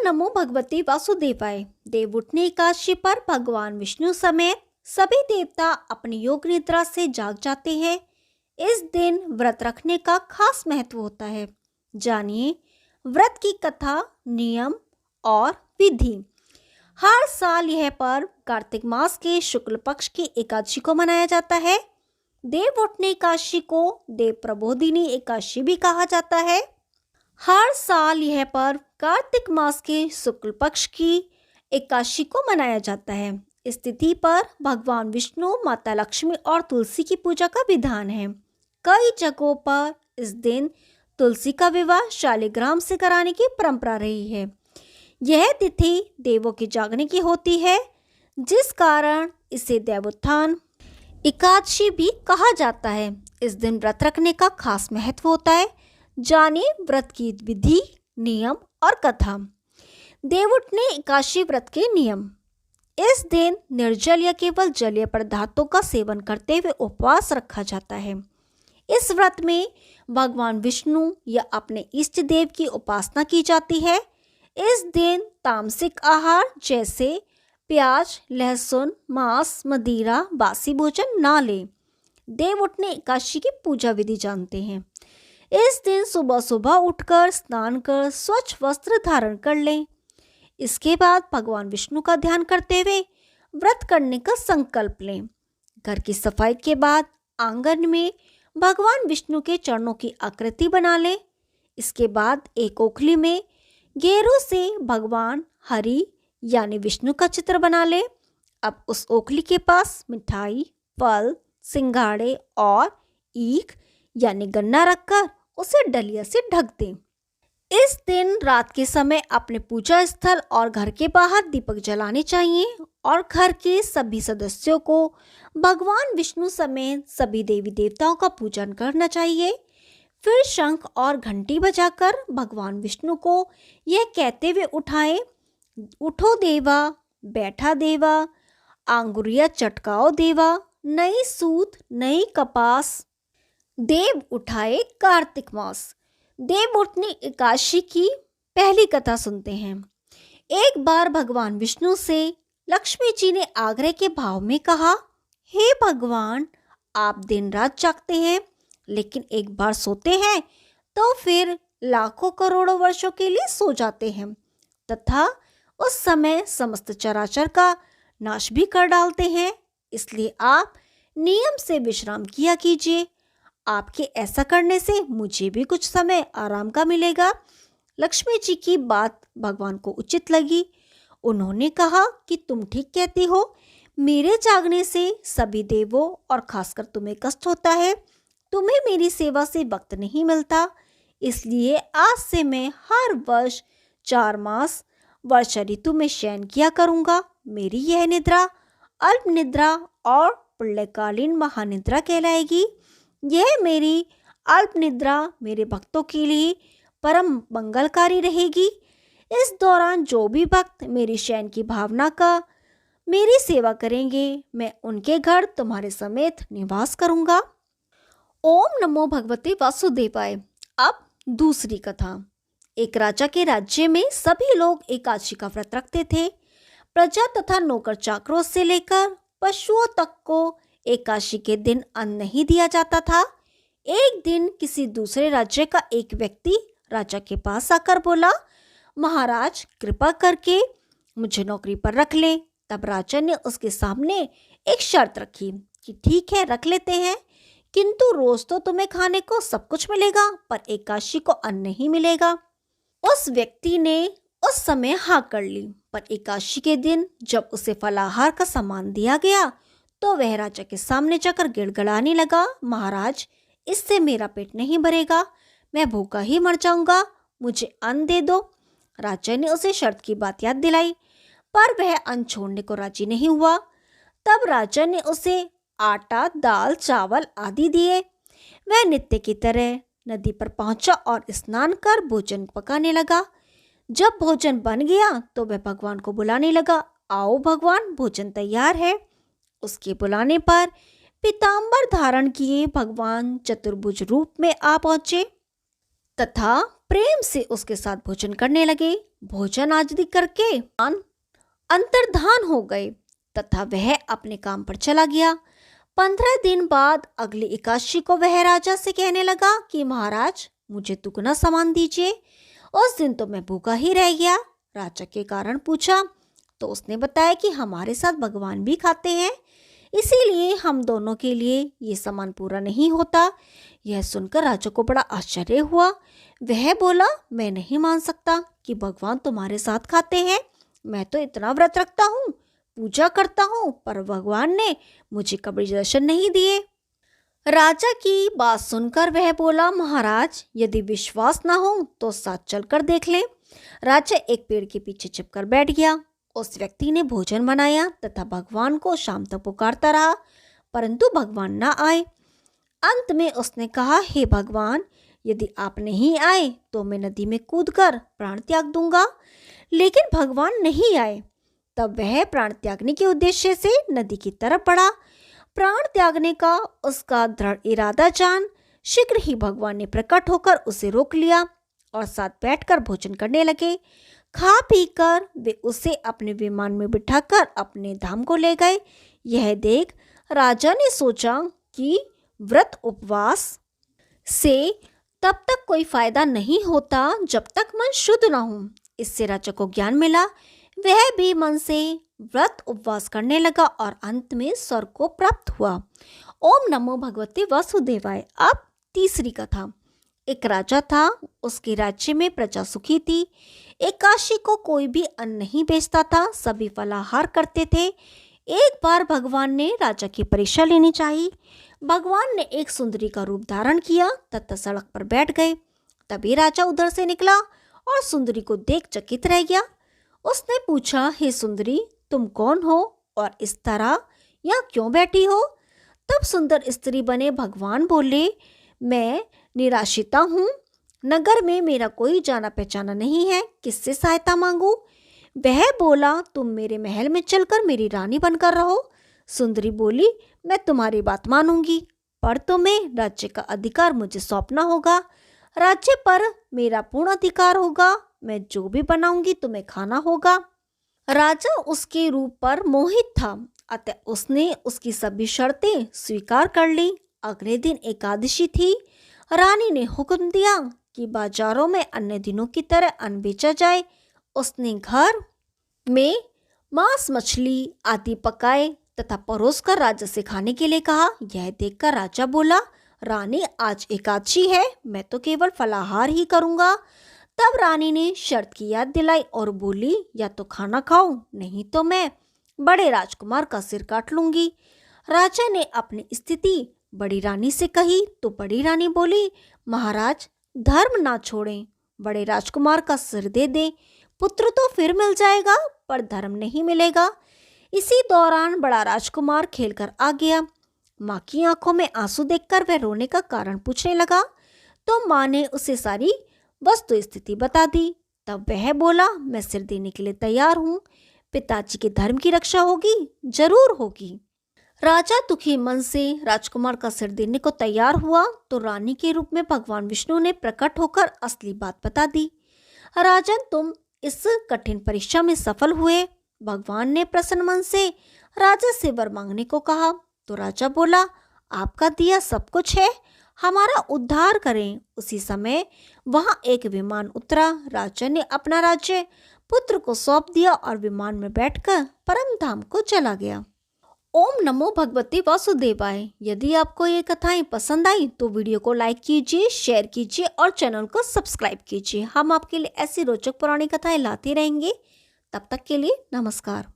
नमो भगवते वासुदेवाय। देवउठनी एकादशी पर भगवान विष्णु समेत सभी देवता अपनी योग निद्रा से जाग जाते हैं। इस दिन व्रत रखने का खास महत्व होता है। जानिए व्रत की कथा, नियम और विधि। हर साल यह पर्व कार्तिक मास के शुक्ल पक्ष की एकादशी को मनाया जाता है। देवउठनी एकादशी को देव प्रबोधिनी एकादशी भी कहा जाता है। हर साल यह पर्व कार्तिक मास के शुक्ल पक्ष की एकादशी को मनाया जाता है। इस तिथि पर भगवान विष्णु, माता लक्ष्मी और तुलसी की पूजा का विधान है। कई जगहों पर इस दिन तुलसी का विवाह शालिग्राम से कराने की परंपरा रही है। यह तिथि देवों के जागने की होती है, जिस कारण इसे देवोत्थान एकादशी भी कहा जाता है। इस दिन व्रत रखने का खास महत्व होता है। जानिए व्रत की विधि, नियम और कथा। देवउठनी एकादशी व्रत के नियम। इस दिन निर्जल या केवल जलीय पदार्थों का सेवन करते हुए उपवास रखा जाता है। इस व्रत में भगवान विष्णु या अपने इष्ट देव की उपासना की जाती है। इस दिन तामसिक आहार जैसे प्याज, लहसुन, मांस, मदिरा, बासी भोजन ना लें। देवउठनी एकादशी की पूजा विधि जानते हैं। इस दिन सुबह सुबह उठकर स्नान कर स्वच्छ वस्त्र धारण कर लें। इसके बाद भगवान विष्णु का ध्यान करते हुए व्रत करने का संकल्प लें। घर की सफाई के बाद आंगन में भगवान विष्णु के चरणों की आकृति बना लें। इसके बाद एक ओखली में गेरू से भगवान हरि यानी विष्णु का चित्र बना लें। अब उस ओखली के पास मिठाई, फल, सिंघाड़े और ईख यानी गन्ना रखकर उसे डलिया से ढक दें। इस दिन रात के समय अपने पूजा स्थल और घर के बाहर दीपक जलाने चाहिए और घर के सभी सदस्यों को भगवान विष्णु समेत सभी देवी देवताओं का पूजन करना चाहिए। फिर शंख और घंटी बजाकर भगवान विष्णु को यह कहते हुए उठाएं, उठो देवा, बैठा देवा, आंगुरिया चटकाओ देवा, नई सूत नई कपास, देव उठाए कार्तिक मास। देवउठनी एकादशी की पहली कथा सुनते हैं। एक बार भगवान विष्णु से लक्ष्मी जी ने आग्रह के भाव में कहा, हे भगवान, आप दिन रात जागते हैं, लेकिन एक बार सोते हैं तो फिर लाखों करोड़ों वर्षों के लिए सो जाते हैं तथा उस समय समस्त चराचर का नाश भी कर डालते हैं। इसलिए आप नियम से विश्राम किया कीजिए। आपके ऐसा करने से मुझे भी कुछ समय आराम का मिलेगा। लक्ष्मी जी की बात भगवान को उचित लगी। उन्होंने कहा कि तुम ठीक कहती हो, मेरे जागने से सभी देवों और खासकर तुम्हें कष्ट होता है। तुम्हें मेरी सेवा से वक्त नहीं मिलता, इसलिए आज से मैं हर वर्ष 4 मास वर्षा ऋतु में शयन किया करूँगा। मेरी यह निद्रा अल्प निद्रा और प्रलयकालीन महानिद्रा कहलाएगी। यह मेरी अल्प निद्रा मेरे भक्तों के लिए परम मंगलकारी रहेगी। इस दौरान जो भी भक्त मेरी शयन की भावना का मेरी सेवा करेंगे, मैं उनके घर तुम्हारे समेत निवास करूंगा। ओम नमो भगवते वासुदेवाय। अब दूसरी कथा। एक राजा के राज्य में सभी लोग एकादशी का व्रत रखते थे। प्रजा तथा नौकर चाकरों से लेकर पशुओं तक को एकादशी के दिन अन्न नहीं दिया जाता था। एक दिन किसी दूसरे राज्य का एक व्यक्ति राजा के पास आकर बोला, महाराज, कृपा करके मुझे नौकरी पर रख ले। तब राजा ने उसके सामने एक शर्त रखी कि ठीक है, रख लेते हैं, किंतु रोज तो तुम्हें खाने को सब कुछ मिलेगा, पर एकादशी को अन्न नहीं मिलेगा। उस व्यक्ति ने उस समय हाँ कर ली, पर एकादशी के दिन जब उसे फलाहार का सामान दिया गया तो वह राजा के सामने जाकर गिड़गिड़ाने लगा, महाराज, इससे मेरा पेट नहीं भरेगा, मैं भूखा ही मर जाऊंगा, मुझे अन्न दे दो। राजा ने उसे शर्त की बात याद दिलाई, पर वह अन्न छोड़ने को राजी नहीं हुआ। तब राजा ने उसे आटा, दाल, चावल आदि दिए। वह नित्य की तरह नदी पर पहुंचा और स्नान कर भोजन पकाने लगा। जब भोजन बन गया तो वह भगवान को बुलाने लगा, आओ भगवान, भोजन तैयार है। उसके बुलाने पर पीताम्बर धारण किए भगवान चतुर्भुज रूप में आ पहुंचे तथा प्रेम से उसके साथ भोजन करने लगे। भोजन आदि करके अंतर्धान हो गए तथा वह अपने काम पर चला गया। 15 दिन बाद अगली एकादशी को वह राजा से कहने लगा कि महाराज, मुझे दुगना सामान दीजिए। उस दिन तो मैं भूखा ही रह गया। राजा के कारण पूछा तो उसने बताया कि हमारे साथ भगवान भी खाते हैं, इसीलिए हम दोनों के लिए ये सामान पूरा नहीं होता। यह सुनकर राजा को बड़ा आश्चर्य हुआ। वह बोला, मैं नहीं मान सकता कि भगवान तुम्हारे साथ खाते हैं। मैं तो इतना व्रत रखता हूँ, पूजा करता हूँ, पर भगवान ने मुझे कभी दर्शन नहीं दिए। राजा की बात सुनकर वह बोला, महाराज, यदि विश्वास ना हो तो साथ चलकर देख लें। राजा एक पेड़ के पीछे छिपकर बैठ गया। उस व्यक्ति ने भोजन बनाया तथा भगवान को शाम तक पुकारता रहा, परंतु भगवान ना आए। अंत में उसने कहा, हे भगवान, यदि आप नहीं आए तो मैं नदी में कूदकर प्राण त्याग दूंगा। लेकिन भगवान नहीं आए। तब वह प्राण त्यागने के उद्देश्य से नदी की तरफ बढ़ा। प्राण त्यागने का उसका दृढ़ इरादा जान शीघ्र ही भगवान ने प्रकट होकर उसे रोक लिया और साथ बैठकर भोजन करने लगे। खा पी कर वे उसे अपने विमान में बिठाकर अपने धाम को ले गए। यह देख राजा ने सोचा कि व्रत उपवास से तब तक कोई फायदा नहीं होता जब तक मन शुद्ध न हो। इससे राजा को ज्ञान मिला। वह भी मन से व्रत उपवास करने लगा और अंत में स्वर्ग को प्राप्त हुआ। ओम नमो भगवते वासुदेवाय। अब तीसरी कथा। एक राजा था, उसके राज्य में प्रजा सुखी थी। एकादशी को कोई भी अन्न नहीं बेचता था, सभी फलाहार करते थे। एक बार भगवान ने राजा की परीक्षा लेनी चाहिए। भगवान ने एक सुंदरी का रूप धारण किया तथा सड़क पर बैठ गए। तभी राजा उधर से निकला और सुंदरी को देख चकित रह गया। उसने पूछा, हे सुंदरी, तुम कौन हो और इस तरह यहाँ क्यों बैठी हो? तब सुंदर स्त्री बने भगवान बोले, मैं निराशिता हूँ। नगर में मेरा कोई जाना पहचाना नहीं है, किससे सहायता मांगू? वह बोला, तुम मेरे महल में चलकर मेरी रानी बनकर रहो। सुंदरी बोली, मैं तुम्हारी बात मानूंगी, पर तुम्हें राज्य का अधिकार मुझे सौंपना होगा। राज्य पर मेरा पूर्ण अधिकार होगा। मैं जो भी बनाऊंगी तुम्हें खाना होगा। राजा उसके रूप पर मोहित था, अतः उसने उसकी सभी शर्तें स्वीकार कर ली। अगले दिन एकादशी थी। रानी ने हुक्म दिया कि बाजारों में अन्य दिनों की तरह अन्न बेचा जाए। उसने घर में मांस, मछली आदि पकाए तथा परोसकर राजा से खाने के लिए कहा। यह देखकर राजा बोला, रानी, आज एकादशी है, मैं तो केवल फलाहार ही करूंगा। तब रानी ने शर्त की याद दिलाई और बोली, या तो खाना खाओ, नहीं तो मैं बड़े राजकुमार का सिर काट लूंगी। राजा ने अपनी स्थिति बड़ी रानी से कही तो बड़ी रानी बोली, महाराज, धर्म ना छोड़ें, बड़े राजकुमार का सिर दे दें। पुत्र तो फिर मिल जाएगा, पर धर्म नहीं मिलेगा। इसी दौरान बड़ा राजकुमार खेलकर आ गया। माँ की आंखों में आंसू देखकर वह रोने का कारण पूछने लगा, तो माँ ने उसे सारी वस्तु स्थिति बता दी। तब वह बोला, मैं सिर देने के लिए तैयार हूँ। पिताजी के धर्म की रक्षा होगी, जरूर होगी। राजा दुखी मन से राजकुमार का सिर देने को तैयार हुआ तो रानी के रूप में भगवान विष्णु ने प्रकट होकर असली बात बता दी। राजन, तुम इस कठिन परीक्षा में सफल हुए। भगवान ने प्रसन्न मन से राजा से वर मांगने को कहा तो राजा बोला, आपका दिया सब कुछ है, हमारा उद्धार करें। उसी समय वहां एक विमान उतरा। राजा ने अपना राज्य पुत्र को सौंप दिया और विमान में बैठकर परम धाम को चला गया। ओम नमो भगवते वासुदेवाय। यदि आपको ये कथाएं पसंद आई तो वीडियो को लाइक कीजिए, शेयर कीजिए और चैनल को सब्सक्राइब कीजिए। हम आपके लिए ऐसी रोचक पुरानी कथाएं लाते रहेंगे। तब तक के लिए नमस्कार।